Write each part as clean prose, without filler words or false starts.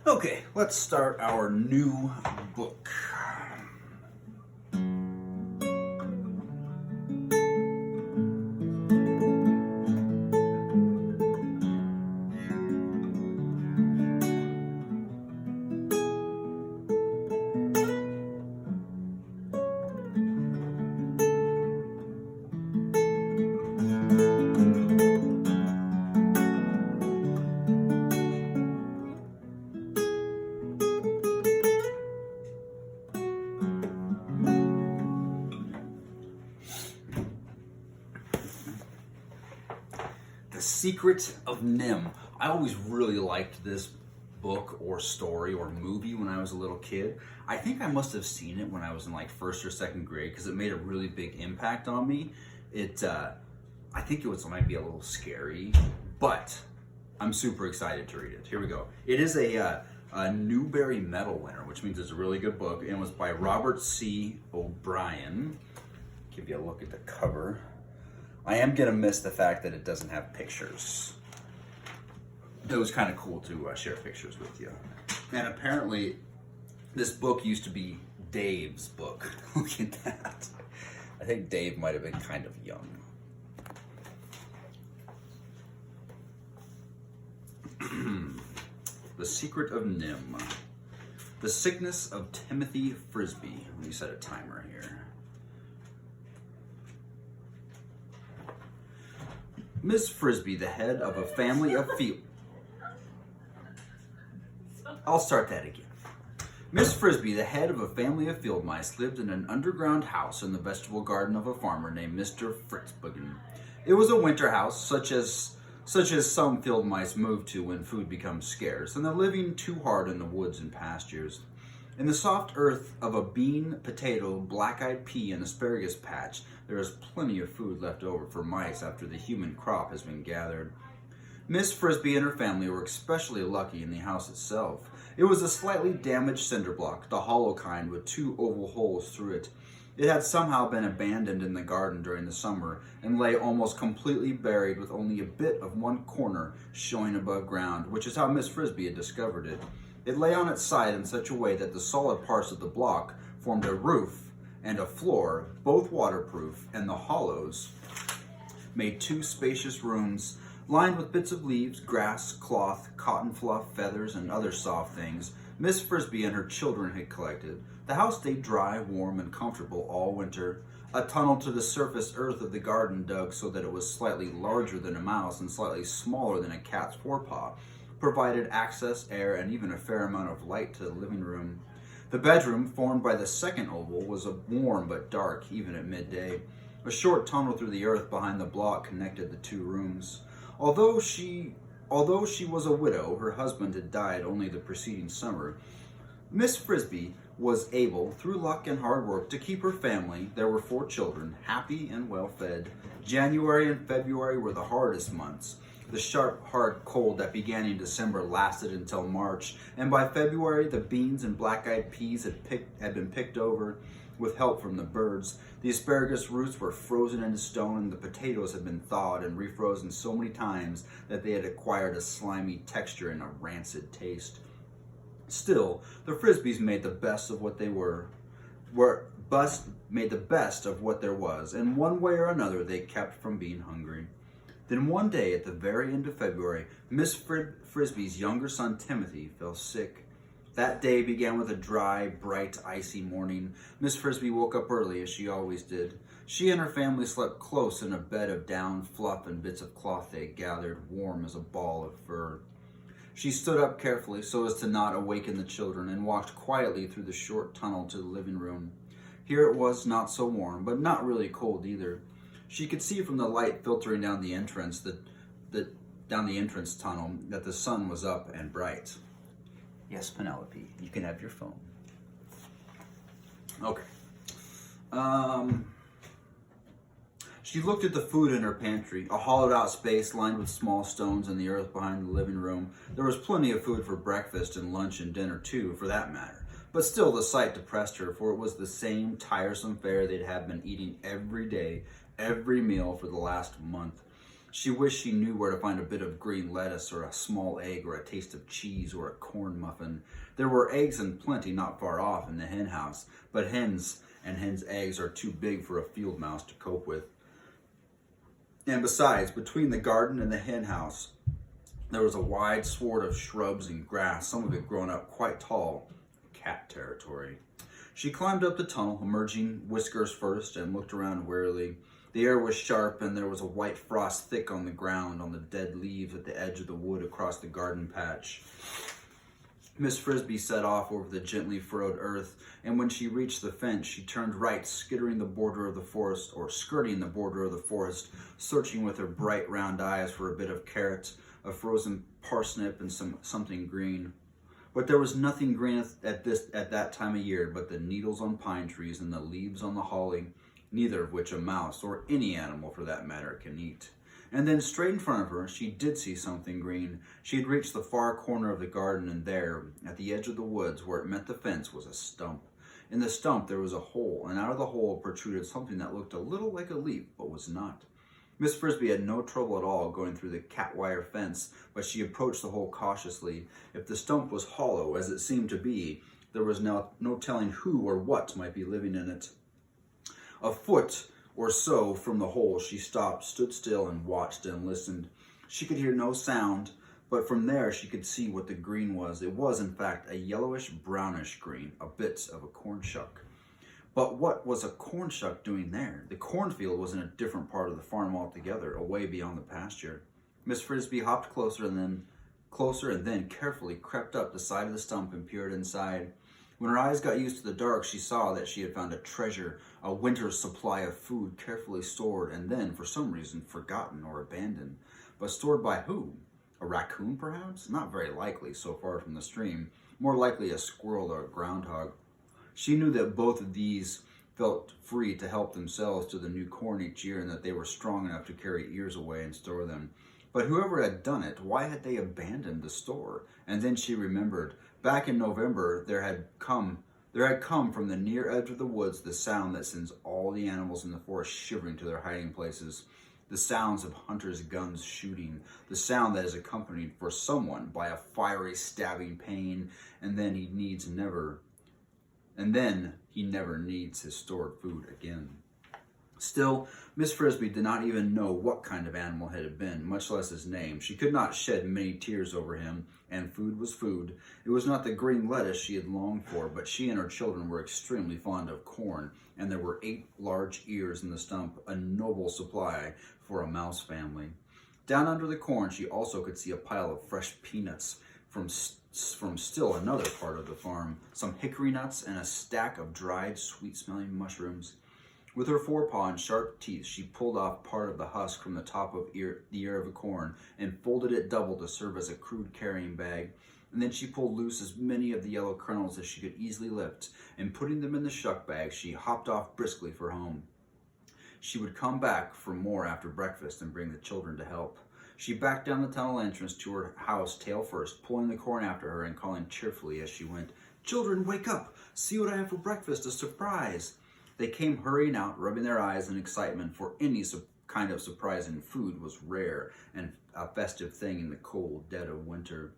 Okay, let's start our new book. The Secret of Nim. I always really liked this book or story or movie when I was a little kid. I think I must have seen it when I was in like first or second grade because it made a really big impact on me. I think it was might be a little scary, but I'm super excited to read it. Here we go. It is a Newbery Medal winner, which means it's a really good book, and it was by Robert C. O'Brien. Give you a look at the cover. I am gonna miss the fact that it doesn't have pictures. It was kind of cool to share pictures with you. And apparently, this book used to be Dave's book. Look at that. I think Dave might have been kind of young. The Secret of Nim. The Sickness of Timothy Frisbee. Let me set a timer here. Miss Frisbee, the head of a family of I'll start that again. Miss Frisbee, the head of a family of field mice, lived in an underground house in the vegetable garden of a farmer named Mr. Fritzbuggen. It was a winter house, such as some field mice move to when food becomes scarce, and they're living too hard in the woods and pastures. In the soft earth of a bean, potato, black-eyed pea, and asparagus patch, there is plenty of food left over for mice after the human crop has been gathered. Miss Frisbee and her family were especially lucky in the house itself. It was a slightly damaged cinder block, the hollow kind with 2 oval holes through it. It had somehow been abandoned in the garden during the summer and lay almost completely buried with only a bit of one corner showing above ground, which is how Miss Frisbee had discovered it. It lay on its side in such a way that the solid parts of the block formed a roof and a floor, both waterproof, and the hollows made 2 spacious rooms lined with bits of leaves, grass, cloth, cotton fluff, feathers, and other soft things Miss Frisbee and her children had collected. The house stayed dry, warm, and comfortable all winter. A tunnel to the surface earth of the garden dug so that it was slightly larger than a mouse and slightly smaller than a cat's forepaw provided access, air, and even a fair amount of light to the living room. The bedroom, formed by the second oval, was warm but dark, even at midday. A short tunnel through the earth behind the block connected the 2 rooms. Although she was a widow, her husband had died only the preceding summer. Miss Frisbee was able, through luck and hard work, to keep her family, there were 4 children, happy and well fed. January and February were the hardest months. The sharp, hard cold that began in December lasted until March, and by February the beans and black-eyed peas had been picked over with help from the birds. The asparagus roots were frozen into stone, and the potatoes had been thawed and refrozen so many times that they had acquired a slimy texture and a rancid taste. Still, the Frisbees made the best of what they made the best of what there was, and one way or another they kept from being hungry. Then one day at the very end of February, Miss Frisbee's younger son Timothy fell sick. That day began with a dry, bright, icy morning. Miss Frisbee woke up early, as she always did. She and her family slept close in a bed of down, fluff, and bits of cloth they had gathered, warm as a ball of fur. She stood up carefully so as to not awaken the children and walked quietly through the short tunnel to the living room. Here it was not so warm, but not really cold either. She could see from the light filtering down the entrance tunnel that the sun was up and bright. Yes, Penelope, you can have your phone. Okay. She looked at the food in her pantry, a hollowed out space lined with small stones in the earth behind the living room. There was plenty of food for breakfast and lunch and dinner too, for that matter. But still the sight depressed her, for it was the same tiresome fare they'd have been eating every day, every meal for the last month. She wished she knew where to find a bit of green lettuce or a small egg or a taste of cheese or a corn muffin. There were eggs in plenty not far off in the hen house, but hens and hens' eggs are too big for a field mouse to cope with. And besides, between the garden and the hen house, there was a wide sward of shrubs and grass, some of it grown up quite tall. Cat territory. She climbed up the tunnel, emerging whiskers first, and looked around warily. The air was sharp, and there was a white frost thick on the ground, on the dead leaves at the edge of the wood across the garden patch. Miss Frisbee set off over the gently furrowed earth, and when she reached the fence, she turned right, skirting the border of the forest, searching with her bright round eyes for a bit of carrot, a frozen parsnip, and something green. But there was nothing green at that time of year but the needles on pine trees and the leaves on the holly, neither of which a mouse, or any animal for that matter, can eat. And then straight in front of her, she did see something green. She had reached the far corner of the garden, and there, at the edge of the woods where it met the fence, was a stump. In the stump there was a hole, and out of the hole protruded something that looked a little like a leaf, but was not. Miss Frisbee had no trouble at all going through the cat wire fence, but she approached the hole cautiously. If the stump was hollow, as it seemed to be, there was no telling who or what might be living in it. A foot or so from the hole, she stopped, stood still, and watched and listened. She could hear no sound, but from there she could see what the green was. It was, in fact, a yellowish-brownish green, a bit of a corn shuck. But what was a corn shuck doing there? The cornfield was in a different part of the farm altogether, away beyond the pasture. Miss Frisbee hopped closer and then carefully crept up the side of the stump and peered inside. When her eyes got used to the dark, she saw that she had found a treasure, a winter's supply of food carefully stored and then, for some reason, forgotten or abandoned. But stored by who? A raccoon, perhaps? Not very likely, so far from the stream. More likely a squirrel or a groundhog. She knew that both of these felt free to help themselves to the new corn each year, and that they were strong enough to carry ears away and store them. But whoever had done it, why had they abandoned the store? And then she remembered. Back in November, there had come from the near edge of the woods the sound that sends all the animals in the forest shivering to their hiding places. The sounds of hunters' guns shooting. The sound that is accompanied for someone by a fiery stabbing pain, and then he never needs his stored food again. Still, Miss Frisbee did not even know what kind of animal it had been, much less his name. She could not shed many tears over him, and food was food. It was not the green lettuce she had longed for, but she and her children were extremely fond of corn, and there were 8 large ears in the stump, a noble supply for a mouse family. Down under the corn, she also could see a pile of fresh peanuts from still another part of the farm, some hickory nuts, and a stack of dried, sweet-smelling mushrooms. With her forepaw and sharp teeth, she pulled off part of the husk from the top of the ear of a corn and folded it double to serve as a crude carrying bag. And then she pulled loose as many of the yellow kernels as she could easily lift, and putting them in the shuck bag, she hopped off briskly for home. She would come back for more after breakfast and bring the children to help. She backed down the tunnel entrance to her house tail first, pulling the corn after her and calling cheerfully as she went, "Children, wake up! See what I have for breakfast, a surprise!" They came hurrying out, rubbing their eyes in excitement, for any kind of surprise in food was rare and a festive thing in the cold dead of winter.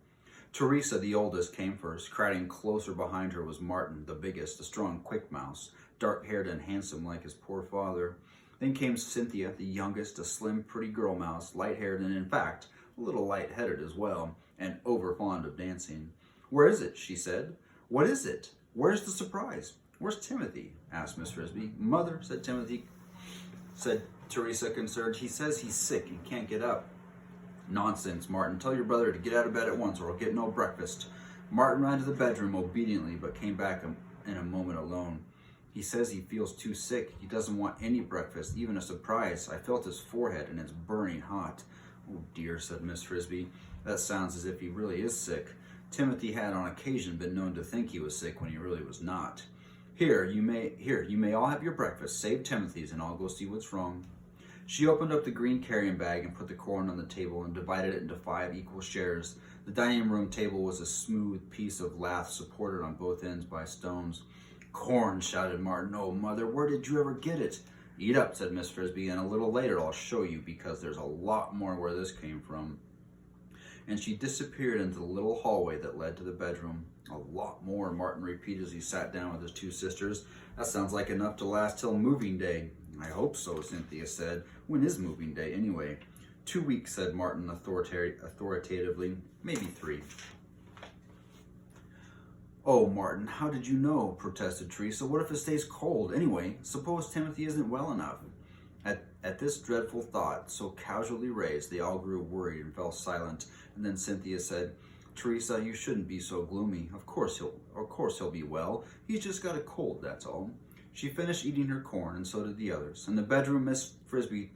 Teresa, the oldest, came first. Crowding closer behind her was Martin, the biggest, a strong, quick mouse, dark-haired and handsome like his poor father. Then came Cynthia, the youngest, a slim, pretty girl mouse, light-haired and, in fact, a little light-headed as well, and over-fond of dancing. "Where is it?" she said. "What is it? Where's the surprise? Where's Timothy?" asked Miss Frisbee. "Mother," said Teresa, concerned. "He says he's sick and can't get up." "Nonsense, Martin. Tell your brother to get out of bed at once or I'll get no breakfast." Martin ran to the bedroom obediently, but came back in a moment alone. "He says he feels too sick. He doesn't want any breakfast, even a surprise. I felt his forehead and it's burning hot." "Oh dear," said Miss Frisbee. "That sounds as if he really is sick." Timothy had on occasion been known to think he was sick when he really was not. Here, you may all have your breakfast, save Timothy's, and I'll go see what's wrong." She opened up the green carrying bag and put the corn on the table and divided it into 5 equal shares. The dining room table was a smooth piece of lath supported on both ends by stones. "Corn," shouted Martin. "Oh, Mother, where did you ever get it?" Eat up, said Miss Frisbee, and a little later I'll show you because there's a lot more where this came from. And she disappeared into the little hallway that led to the bedroom. A lot more, Martin repeated as he sat down with his two sisters. That sounds like enough to last till moving day. I hope so, Cynthia said. When is moving day anyway? 2 weeks, said Martin authoritatively. Maybe 3. Oh, Martin, how did you know? Protested Teresa. What if it stays cold? Anyway, suppose Timothy isn't well enough. At this dreadful thought, so casually raised, they all grew worried and fell silent. And then Cynthia said, Teresa, you shouldn't be so gloomy. Of course he'll be well. He's just got a cold, that's all. She finished eating her corn, and so did the others. In the bedroom, Miss Frisbee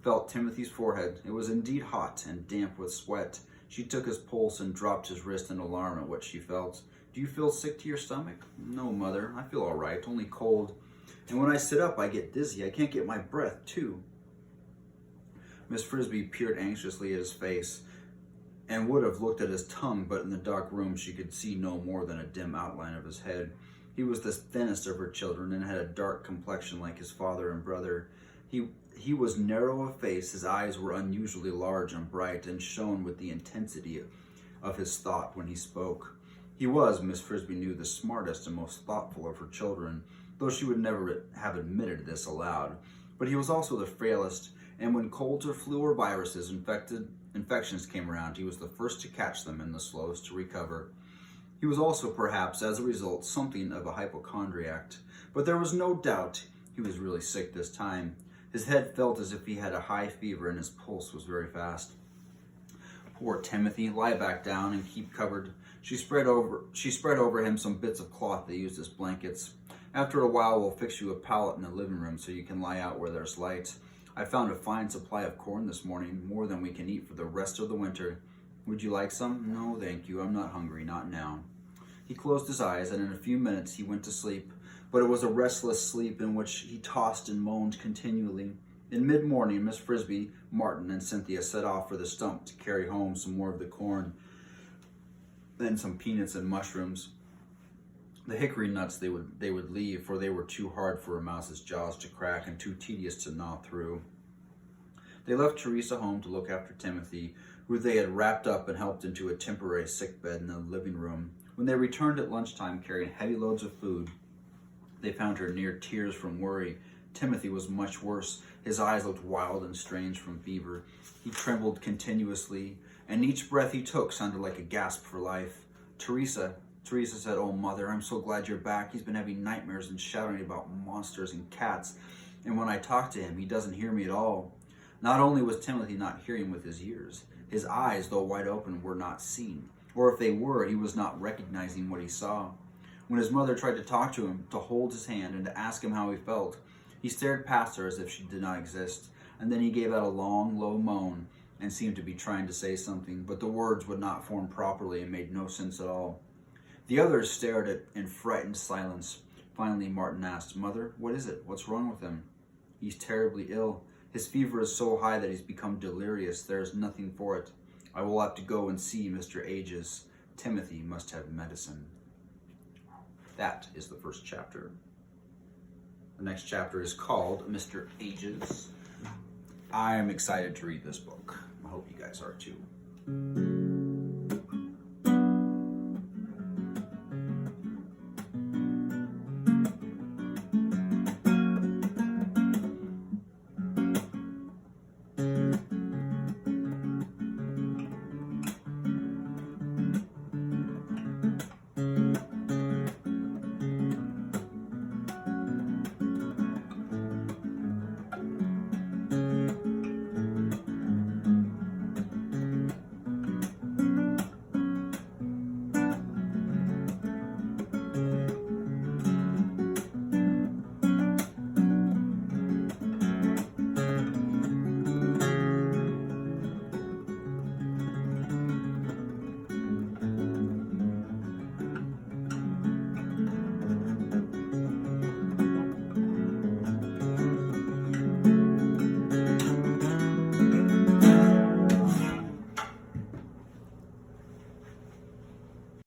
felt Timothy's forehead. It was indeed hot and damp with sweat. She took his pulse and dropped his wrist in alarm at what she felt. Do you feel sick to your stomach? No, Mother. I feel all right, only cold. And when I sit up, I get dizzy. I can't get my breath, too. Miss Frisbee peered anxiously at his face and would have looked at his tongue, but in the dark room she could see no more than a dim outline of his head. He was the thinnest of her children and had a dark complexion like his father and brother. He was narrow of face, his eyes were unusually large and bright and shone with the intensity of his thought when he spoke. He was, Miss Frisbee knew, the smartest and most thoughtful of her children, though she would never have admitted this aloud. But he was also the frailest, and when colds or flu or viruses, infections came around, he was the first to catch them and the slowest to recover. He was also, perhaps, as a result, something of a hypochondriac, but there was no doubt he was really sick this time. His head felt as if he had a high fever and his pulse was very fast. Poor Timothy, lie back down and keep covered. She spread over him some bits of cloth they used as blankets. After a while, we'll fix you a pallet in the living room so you can lie out where there's light. I found a fine supply of corn this morning, more than we can eat for the rest of the winter. Would you like some? No, thank you. I'm not hungry, not now. He closed his eyes, and in a few minutes he went to sleep, but it was a restless sleep in which he tossed and moaned continually. In mid-morning, Miss Frisbee, Martin, and Cynthia set off for the stump to carry home some more of the corn, then some peanuts and mushrooms. The hickory nuts they would leave, for they were too hard for a mouse's jaws to crack and too tedious to gnaw through. They left Teresa home to look after Timothy, who they had wrapped up and helped into a temporary sickbed in the living room. When they returned at lunchtime carrying heavy loads of food, they found her near tears from worry. Timothy was much worse. His eyes looked wild and strange from fever. He trembled continuously, and each breath he took sounded like a gasp for life. Teresa said, "Oh, Mother, I'm so glad you're back. He's been having nightmares and shouting about monsters and cats, and when I talk to him, he doesn't hear me at all." Not only was Timothy not hearing with his ears, his eyes, though wide open, were not seeing, or if they were, he was not recognizing what he saw. When his mother tried to talk to him, to hold his hand, and to ask him how he felt, he stared past her as if she did not exist, and then he gave out a long, low moan and seemed to be trying to say something, but the words would not form properly and made no sense at all. The others stared in frightened silence. Finally, Martin asked, "Mother, what is it? What's wrong with him?" "He's terribly ill. His fever is so high that he's become delirious. There is nothing for it. I will have to go and see Mr. Ages. Timothy must have medicine." That is the first chapter. The next chapter is called Mr. Ages. I am excited to read this book. I hope you guys are too.